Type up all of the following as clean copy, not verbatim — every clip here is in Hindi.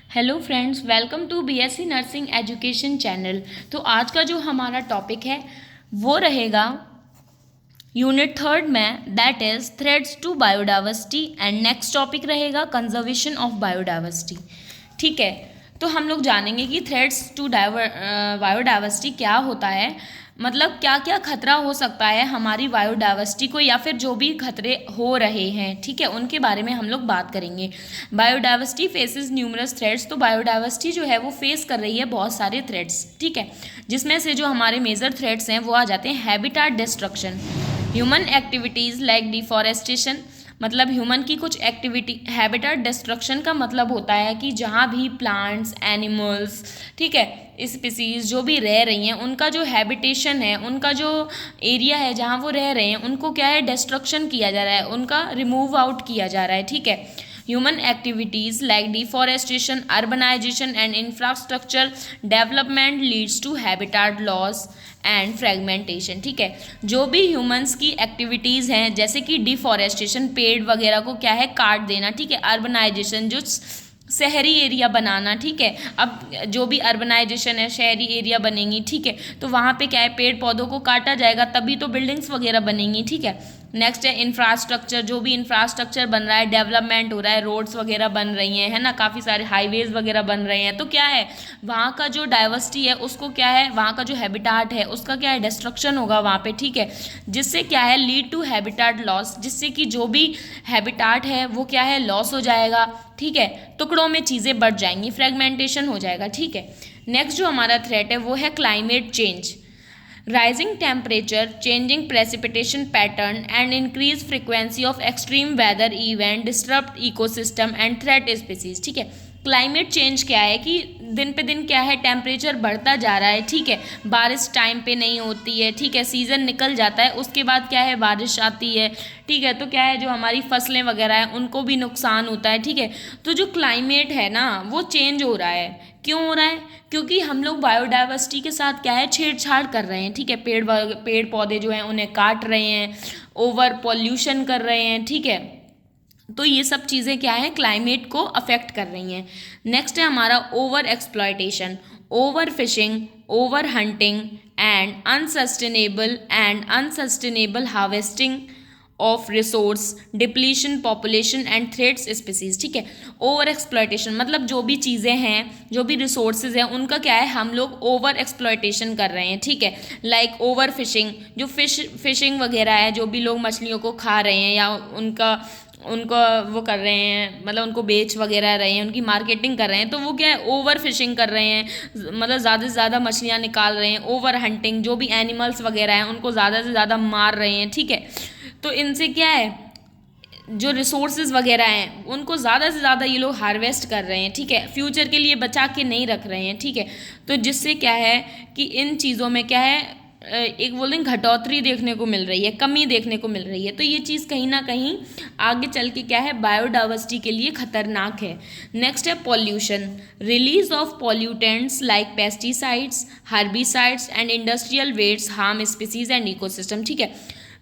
Hello friends, welcome to BSc nursing education channel. तो आज का जो हमारा टॉपिक है वो रहेगा यूनिट थर्ड में, that is threats to biodiversity, and next topic रहेगा कंजर्वेशन ऑफ बायोडाइवर्सिटी। ठीक है, तो हम लोग जानेंगे कि थ्रेड्स टू बायोडाइवर्सिटी क्या होता है, मतलब क्या क्या खतरा हो सकता है हमारी बायोडाइवर्सिटी को, या फिर जो भी खतरे हो रहे हैं, ठीक है, उनके बारे में हम लोग बात करेंगे। Biodiversity faces numerous threads. तो बायोडाइवर्सिटी जो है वो फेस कर रही है बहुत सारे थ्रेड्स, ठीक है, जिसमें से जो हमारे मेजर थ्रेड्स हैं वो आ जाते हैं habitat destruction, human activities like deforestation, मतलब ह्यूमन की कुछ एक्टिविटी। हैबिटेट डिस्ट्रक्शन का मतलब होता है कि जहाँ भी प्लांट्स, एनिमल्स, ठीक है, स्पीसीज जो भी रह रही हैं उनका जो हैबिटेशन है, उनका जो एरिया है जहाँ वो रह रहे हैं, उनको क्या है, डिस्ट्रक्शन किया जा रहा है, उनका रिमूव आउट किया जा रहा है। ठीक है, human activities like deforestation, urbanisation and infrastructure development leads to habitat loss and fragmentation. ठीक है, जो भी ह्यूमंस की एक्टिविटीज़ हैं, जैसे कि डिफॉरेस्टेशन, पेड़ वगैरह को क्या है, काट देना, ठीक है, अर्बनाइजेशन, जो शहरी एरिया बनाना, ठीक है, अब जो भी अर्बनाइजेशन है, शहरी एरिया बनेंगी, ठीक है, तो वहाँ पे क्या है, पेड़ पौधों को काटा जाएगा तभी तो बिल्डिंग्स वगैरह बनेंगी। ठीक है, नेक्स्ट है इंफ्रास्ट्रक्चर, जो भी इंफ्रास्ट्रक्चर बन रहा है, डेवलपमेंट हो रहा है, रोड्स वगैरह बन रही हैं, है ना, काफ़ी सारे हाईवेज वगैरह बन रहे हैं, तो क्या है, वहाँ का जो डाइवर्सिटी है उसको क्या है, वहाँ का जो हैबिटाट है उसका क्या है, डिस्ट्रक्शन होगा वहाँ पे। ठीक है, जिससे क्या है, लीड टू हैबिटाट लॉस, जिससे कि जो भी हैबिटाट है वो क्या है, लॉस हो जाएगा। ठीक है, टुकड़ों में चीज़ें बढ़ जाएंगी, फ्रेगमेंटेशन हो जाएगा। ठीक है, नेक्स्ट जो हमारा थ्रेट है वो है climate change. Rising temperature, changing precipitation pattern and increased frequency of extreme weather event disrupt ecosystem and threat species। ठीक है, क्लाइमेट चेंज क्या है कि दिन पे दिन क्या है, टेम्परेचर बढ़ता जा रहा है। ठीक है, बारिश टाइम पे नहीं होती है, ठीक है, सीज़न निकल जाता है, उसके बाद क्या है, बारिश आती है। ठीक है, तो क्या है, जो हमारी फसलें वगैरह हैं उनको भी नुकसान होता है। ठीक है, तो जो क्लाइमेट है ना वो चेंज हो रहा है। क्यों हो रहा है? क्योंकि हम लोग बायोडाइवर्सिटी के साथ क्या है, छेड़छाड़ कर रहे हैं। ठीक है, पेड़ पौधे जो हैं उन्हें काट रहे हैं, ओवर पॉल्यूशन कर रहे हैं। ठीक है, तो ये सब चीज़ें क्या है, क्लाइमेट को अफेक्ट कर रही हैं। नेक्स्ट है हमारा over exploitation, over fishing, over hunting and unsustainable harvesting of resource, depletion population and threats species. ठीक है, ओवर एक्सप्लॉयटेशन मतलब जो भी चीज़ें हैं, जो भी रिसोर्सेज हैं, उनका क्या है, हम लोग ओवर एक्सप्लॉयटेशन कर रहे हैं। ठीक है, लाइक ओवर फिशिंग, जो फिशिंग वगैरह है, जो भी लोग मछलियों को खा रहे हैं या उनका उनको वो कर रहे हैं, मतलब उनको बेच वगैरह रहे हैं, उनकी मार्केटिंग कर रहे हैं, तो वो क्या है, ओवर फिशिंग कर रहे हैं, मतलब ज़्यादा से ज़्यादा मछलियाँ निकाल रहे हैं। ओवर हंटिंग, जो भी एनिमल्स वगैरह हैं उनको ज़्यादा से ज़्यादा मार रहे हैं। ठीक है, तो इनसे क्या है, जो रिसोर्सेज वगैरह हैं उनको ज़्यादा से ज़्यादा ये लोग हार्वेस्ट कर रहे हैं। ठीक है, फ्यूचर के लिए बचा के नहीं रख रहे हैं। ठीक है, तो जिससे क्या है कि इन चीज़ों में क्या है, एक बोलते हैं घटौतरी देखने को मिल रही है, कमी देखने को मिल रही है। तो ये चीज़ कहीं ना कहीं आगे चल के क्या है, बायोडाइवर्सिटी के लिए खतरनाक है। नेक्स्ट है pollution, release of pollutants like pesticides, herbicides and industrial waste harm species and ecosystem. ठीक है,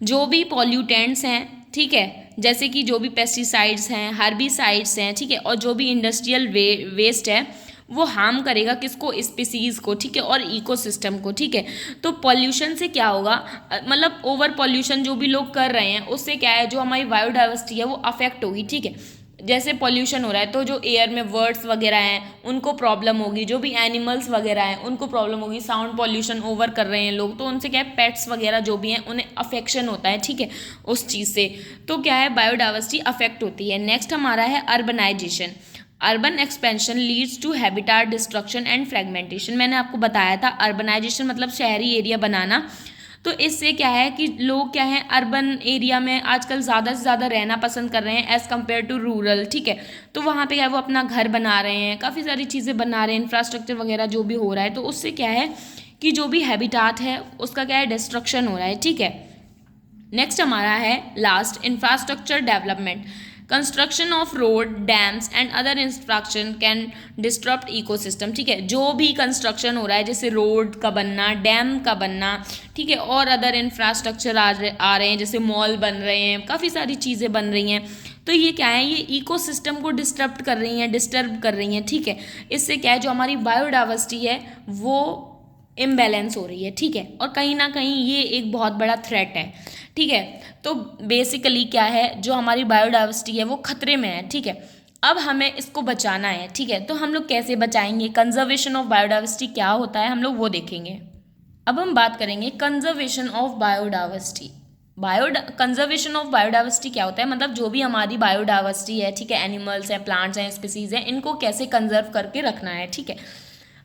जो भी पॉल्यूटेंट्स हैं, ठीक है, जैसे कि जो भी पेस्टिसाइड्स हैं, हर्बिसाइड्स हैं, ठीक है, और जो भी इंडस्ट्रियल वेस्ट है वो हार्म करेगा किसको, स्पीसीज़ को। ठीक है, और इकोसिस्टम को। ठीक है, तो पॉल्यूशन से क्या होगा, मतलब ओवर पॉल्यूशन जो भी लोग कर रहे हैं उससे क्या है, जो हमारी बायोडाइवर्सिटी है वो अफेक्ट होगी। ठीक है, जैसे पॉल्यूशन हो रहा है तो जो एयर में बर्ड्स वगैरह हैं उनको प्रॉब्लम होगी, जो भी एनिमल्स वगैरह हैं उनको प्रॉब्लम होगी। साउंड पॉल्यूशन ओवर कर रहे हैं लोग, तो उनसे क्या है, पेट्स वगैरह जो भी हैं उन्हें अफेक्शन होता है। ठीक है, उस चीज़ से तो क्या है, बायोडाइवर्सिटी अफेक्ट होती है। नेक्स्ट हमारा है urbanisation, urban expansion leads to habitat destruction and fragmentation. मैंने आपको बताया था, अर्बनाइजेशन मतलब शहरी एरिया बनाना। तो इससे क्या है कि लोग क्या है, अर्बन एरिया में आजकल ज़्यादा से ज़्यादा रहना पसंद कर रहे हैं एज़ कम्पेयर टू रूरल। ठीक है, तो वहाँ पे क्या है, वो अपना घर बना रहे हैं, काफ़ी सारी चीज़ें बना रहे हैं, इंफ्रास्ट्रक्चर वगैरह जो भी हो रहा है, तो उससे क्या है कि जो भी हैबिटाट है उसका क्या है, डिस्ट्रक्शन हो रहा है। ठीक है, नेक्स्ट हमारा है last, infrastructure development, construction of road, dams and other infrastructure can disturb ecosystem. ठीक है, जो भी कंस्ट्रक्शन हो रहा है, जैसे रोड का बनना, डैम का बनना, ठीक है, और अदर इंफ्रास्ट्रक्चर आ रहे हैं, जैसे मॉल बन रहे हैं, काफ़ी सारी चीज़ें बन रही हैं, तो ये क्या है, ये इकोसिस्टम को डिस्टर्ब कर रही हैं, ठीक है। इससे क्या है, जो हमारी बायोडाइवर्सिटी है वो इम्बैलेंस हो रही है, ठीक है, और कहीं ना कहीं ये एक बहुत बड़ा थ्रेट है, ठीक है। तो बेसिकली क्या है, जो हमारी बायोडाइवर्सिटी है वो खतरे में है, ठीक है। अब हमें इसको बचाना है, ठीक है। तो हम लोग कैसे बचाएंगे, कंजर्वेशन ऑफ बायोडाइवर्सिटी क्या होता है, हम लोग वो देखेंगे। अब हम बात करेंगे conservation of biodiversity. Conservation of biodiversity क्या होता है, मतलब जो भी हमारी बायोडाइवर्सिटी है, ठीक है, एनिमल्स हैं, प्लांट्स हैं, स्पीसीज हैं, इनको कैसे कंजर्व करके रखना है, ठीक है।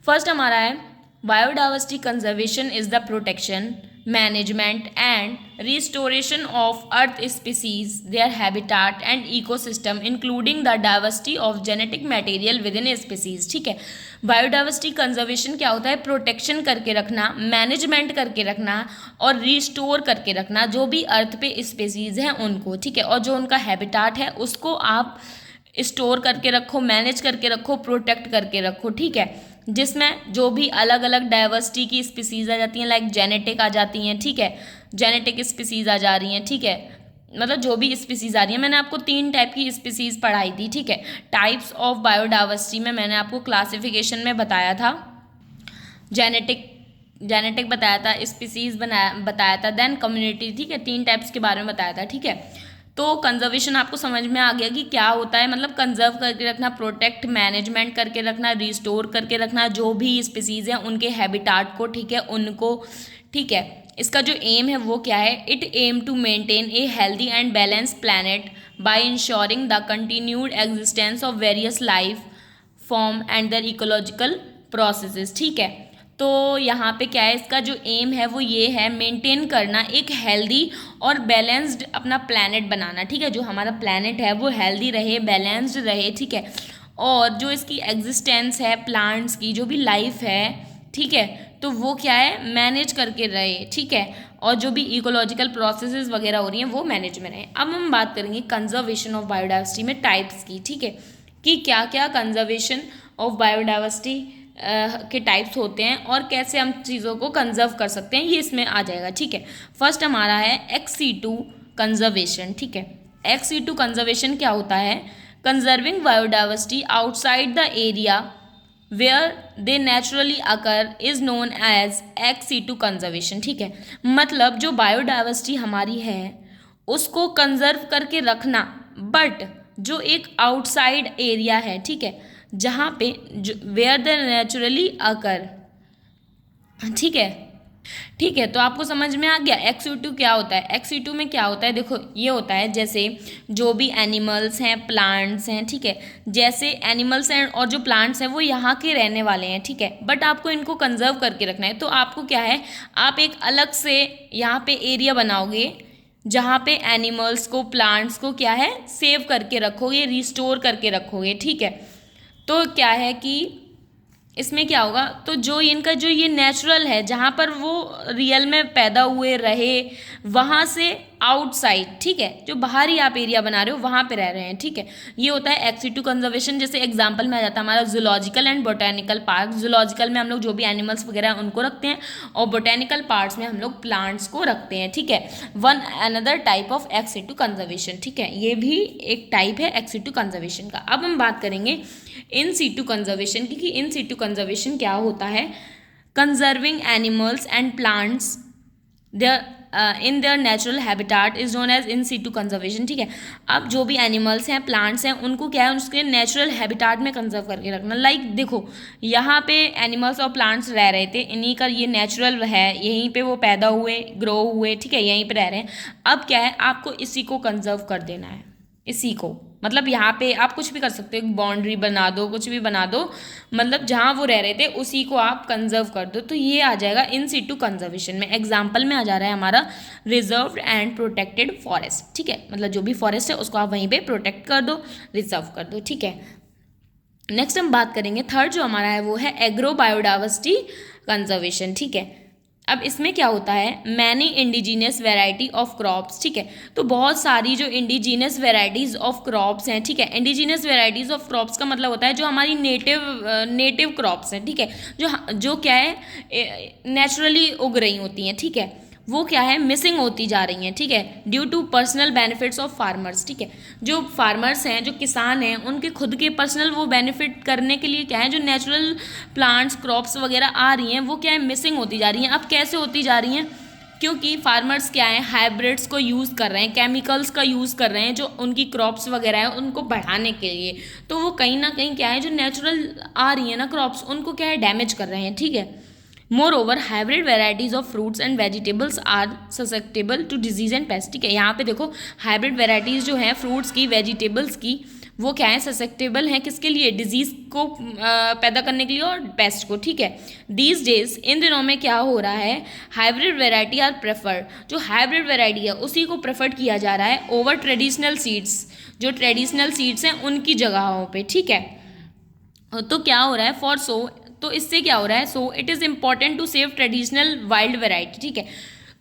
फर्स्ट हमारा है biodiversity conservation is the protection, management and restoration of earth species, their habitat and ecosystem including the diversity of genetic material within species, ठीक है। बायोडाइवर्सिटी कंजर्वेशन क्या होता है, प्रोटेक्शन करके रखना, मैनेजमेंट करके रखना और रिस्टोर करके रखना जो भी अर्थ पे स्पीसीज हैं उनको, ठीक है, और जो उनका हैबिटाट है उसको आप स्टोर करके रखो, मैनेज करके रखो, प्रोटेक्ट करके रखो, ठीक है। जिसमें जो भी अलग अलग डाइवर्सिटी की स्पीसीज आ जाती हैं, लाइक जेनेटिक आ जाती हैं, ठीक है, जेनेटिक स्पीसीज आ जा रही हैं, ठीक है, मतलब जो भी स्पीसीज आ रही है। मैंने आपको 3 टाइप की स्पीसीज पढ़ाई थी, ठीक है। टाइप्स ऑफ बायोडाइवर्सिटी में मैंने आपको क्लासिफिकेशन में बताया था, जेनेटिक बताया था, स्पीसीज बताया था, देन कम्युनिटी, ठीक है, 3 टाइप्स के बारे में बताया था, ठीक है। तो कंजर्वेशन आपको समझ में आ गया कि क्या होता है, मतलब कंजर्व करके रखना, प्रोटेक्ट, मैनेजमेंट करके रखना, रिस्टोर करके रखना जो भी स्पीसीज हैं उनके हैबिटाट को, ठीक है, उनको, ठीक है। इसका जो एम है वो क्या है, it aim to maintain a healthy and balance planet by ensuring the continued existence of various life form and their ecological processes, ठीक है। तो यहाँ पे क्या है, इसका जो एम है वो ये है, मेंटेन करना, एक हेल्दी और बैलेंस्ड अपना प्लैनेट बनाना, ठीक है। जो हमारा प्लैनेट है वो हेल्दी रहे, बैलेंस्ड रहे, ठीक है, और जो इसकी एग्जिस्टेंस है प्लांट्स की, जो भी लाइफ है, ठीक है, तो वो क्या है, मैनेज करके रहे, ठीक है, और जो भी इकोलॉजिकल प्रोसेसेस वगैरह हो रही हैं वो मैनेज में रहे। अब हम बात करेंगे कंजर्वेशन ऑफ बायोडाइवर्सिटी में टाइप्स की, ठीक है, कि क्या क्या कंजर्वेशन ऑफ बायोडाइवर्सिटी के टाइप्स होते हैं और कैसे हम चीज़ों को कंजर्व कर सकते हैं, ये इसमें आ जाएगा, ठीक है। फर्स्ट हमारा है ex-situ कंजर्वेशन, ठीक है। ex-situ कंजर्वेशन क्या होता है, conserving biodiversity outside the area where they naturally occur is known as ex-situ conservation, ठीक है। मतलब जो बायोडाइवर्सिटी हमारी है उसको कंजर्व करके रखना, बट जो एक आउटसाइड एरिया है, ठीक है, जहाँ पे वेयर द नेचुरली अकर, ठीक है, ठीक है। तो आपको समझ में आ गया ex-situ क्या होता है। ex-situ में क्या होता है, देखो ये होता है जैसे जो भी एनिमल्स हैं, प्लांट्स हैं, ठीक है, जैसे एनिमल्स हैं और जो प्लांट्स हैं वो यहाँ के रहने वाले हैं, ठीक है, बट आपको इनको कंजर्व करके रखना है। तो आपको क्या है, आप एक अलग से यहाँ पे एरिया बनाओगे जहाँ पे एनिमल्स को, प्लांट्स को क्या है, सेव करके रखोगे, रिस्टोर करके रखोगे, ठीक है। तो क्या है कि इसमें क्या होगा, तो जो इनका जो ये नेचुरल है, जहाँ पर वो रियल में पैदा हुए रहे, वहाँ से आउटसाइड, ठीक है, जो बाहरी आप एरिया बना रहे हो वहाँ पे रह रहे हैं, ठीक है, ये होता है ex-situ कंजर्वेशन। जैसे एग्जांपल में आ जाता है हमारा zoological and botanical park. Zoological में हम लोग जो भी एनिमल्स वगैरह हैं उनको रखते हैं, और बोटेनिकल पार्ट्स में हम लोग प्लांट्स को रखते हैं, ठीक है। One another type of ex-situ conservation, ठीक है, ये भी एक टाइप है ex-situ कंजर्वेशन का। अब हम बात करेंगे इन सीटू कंजर्वेशन की, कि इन सीटू कंजर्वेशन क्या होता है, conserving animals and plants in their natural habitat is known as in situ conservation, ठीक है। अब जो भी एनिमल्स हैं, प्लांट्स हैं, उनको क्या है, उसके नेचुरल हैबिटाट में कंजर्व करके रखना। लाइक देखो यहाँ पे एनिमल्स और प्लांट्स रह रहे थे, इन्हीं का ये नेचुरल है, यहीं पे वो पैदा हुए, ग्रो हुए, ठीक है, यहीं पे रह रहे हैं। अब क्या है, आपको इसी को कंजर्व कर देना है, इसी को, मतलब यहाँ पे आप कुछ भी कर सकते हो, बाउंड्री बना दो, कुछ भी बना दो, मतलब जहाँ वो रह रहे थे उसी को आप कंजर्व कर दो, तो ये आ जाएगा इन सीटू कंजर्वेशन में। एग्जाम्पल में आ जा रहा है हमारा रिजर्व्ड एंड प्रोटेक्टेड फॉरेस्ट, ठीक है, मतलब जो भी फॉरेस्ट है उसको आप वहीं पे प्रोटेक्ट कर दो, रिजर्व कर दो, ठीक है। नेक्स्ट हम बात करेंगे, थर्ड जो हमारा है वो है एग्रो बायोडाइवर्सिटी कंजर्वेशन, ठीक है। अब इसमें क्या होता है, many indigenous variety of crops, ठीक है, तो बहुत सारी जो इंडिजीनियस वेराइटीज़ ऑफ क्रॉप्स हैं, ठीक है। इंडिजीनियस वेराइटीज़ ऑफ क्रॉप्स का मतलब होता है जो हमारी नेटिव क्रॉप्स हैं, ठीक है, जो क्या है, नेचुरली उग रही होती हैं, ठीक है, वो क्या है, मिसिंग होती जा रही हैं, ठीक है, due to personal benefits of farmers, ठीक है। जो फार्मर्स हैं, जो किसान हैं, उनके खुद के पर्सनल वो बेनिफिट करने के लिए क्या है, जो नेचुरल प्लांट्स क्रॉप्स वगैरह आ रही हैं वो क्या है, मिसिंग होती जा रही हैं। अब कैसे होती जा रही हैं, क्योंकि फार्मर्स क्या है, हाइब्रिड्स को यूज़ कर रहे हैं, केमिकल्स का यूज़ कर रहे हैं जो उनकी क्रॉप्स वगैरह है उनको बढ़ाने के लिए। तो वो कहीं ना कहीं क्या है, जो नेचुरल आ रही है ना क्रॉप्स, उनको क्या है, डैमेज कर रहे हैं, ठीक है। Moreover hybrid varieties of fruits and vegetables are susceptible to disease and pest, ठीक है। यहाँ पे देखो हाइब्रिड वेराइटीज़ जो हैं फ्रूट्स की, वेजिटेबल्स की, वो क्या है, ससेप्टेबल हैं किसके लिए, डिजीज़ को पैदा करने के लिए और पेस्ट को, ठीक है। दीज डेज, इन दिनों में क्या हो रहा है, हाइब्रिड वेराइटी आर प्रेफर्ड, जो हाइब्रिड वेराइटी है उसी को प्रेफर्ड किया जा रहा है ओवर ट्रेडिशनल सीड्स, जो ट्रेडिशनल सीड्स हैं उनकी जगहों पे, ठीक है। तो क्या हो रहा है, फॉर सो, तो इससे क्या हो रहा है, so it is important to save traditional wild variety, ठीक है।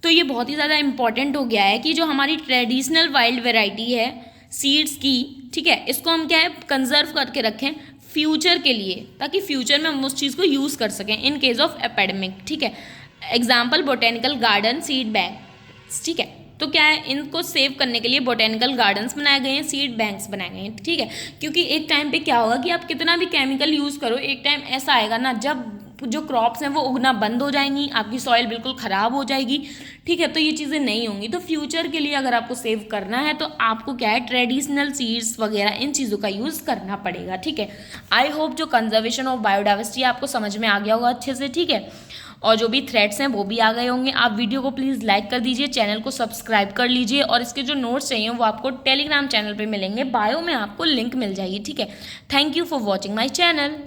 तो ये बहुत ही ज़्यादा इंपॉर्टेंट हो गया है कि जो हमारी ट्रेडिशनल वाइल्ड वेराइटी है सीड्स की, ठीक है, इसको हम क्या है, कंजर्व करके रखें फ्यूचर के लिए, ताकि फ्यूचर में हम उस चीज़ को यूज़ कर सकें इन केस ऑफ एपेडेमिक, ठीक है। Example botanical garden seed bank, ठीक है। तो क्या है, इनको सेव करने के लिए बोटेनिकल गार्डन्स बनाए गए हैं, सीड बैंक्स बनाए गए हैं, ठीक है। क्योंकि एक टाइम पे क्या होगा कि आप कितना भी केमिकल यूज़ करो, एक टाइम ऐसा आएगा ना जब जो क्रॉप्स हैं वो उगना बंद हो जाएंगी, आपकी सॉइल बिल्कुल ख़राब हो जाएगी, ठीक है। तो ये चीज़ें नहीं होंगी। तो फ्यूचर के लिए अगर आपको सेव करना है तो आपको क्या है, ट्रेडिशनल सीड्स वगैरह इन चीज़ों का यूज़ करना पड़ेगा, ठीक है। आई होप जो कंजर्वेशन ऑफ बायोडाइवर्सिटी आपको समझ में आ गया होगा अच्छे से, ठीक है। और जो भी थ्रेड्स हैं वो भी आ गए होंगे। आप वीडियो को प्लीज़ लाइक कर दीजिए, चैनल को सब्सक्राइब कर लीजिए, और इसके जो नोट्स चाहिए वो आपको टेलीग्राम चैनल पे मिलेंगे, बायो में आपको लिंक मिल जाएगी, ठीक है। Thank you for watching my channel.